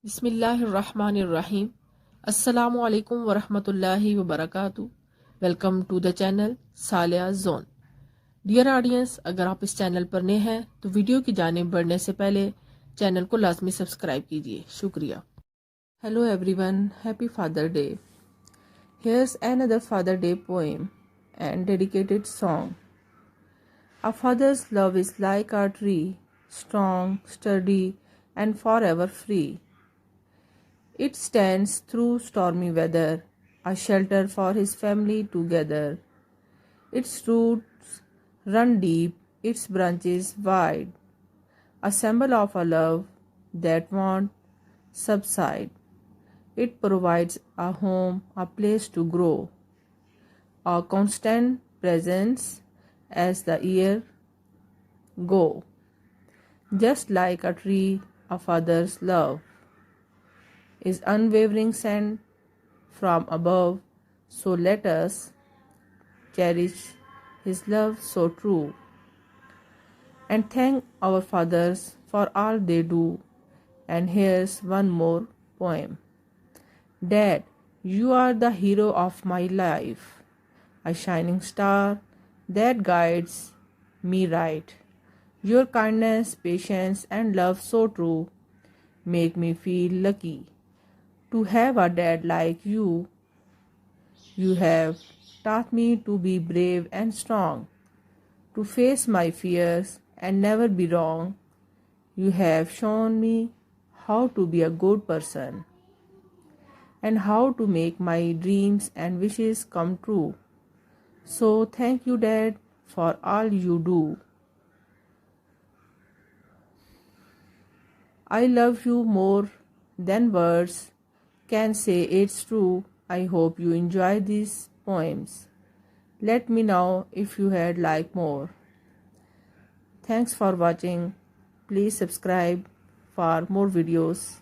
Bismillahirrahmanirrahim. Assalamu alaikum wa rahmatullahi wa barakatuh. Welcome to the channel Saleha'sZone. Dear audience, अगर आप इस channel पर नए हैं तो वीडियो की जानिब बढ़ने से पहले चैनल को लाजमी सब्सक्राइब कीजिए। शुक्रिया। Hello everyone, happy father day. Here's another Father Day poem and dedicated song. A father's love is like a tree, strong, sturdy, and forever free. It stands through stormy weather, a shelter for his family together. Its roots run deep, its branches wide, a symbol of a love that won't subside. It provides a home, a place to grow, a constant presence as the year go. Just like a tree, a father's love is unwavering sent from above, so let us cherish his love so true and thank our fathers for all they do. And here's one more poem. Dad, you are the hero of my life, a shining star that guides me right. Your kindness, patience, and love so true make me feel lucky to have a dad like you. You have taught me to be brave and strong, to face my fears and never be wrong. You have shown me how to be a good person and how to make my dreams and wishes come true. So thank you, Dad, for all you do. I love you more than words can say. It's true. I hope you enjoy these poems. Let me know if you had like more. Thanks for watching. Please subscribe for more videos.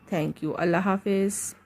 Thank you. Allah Hafiz.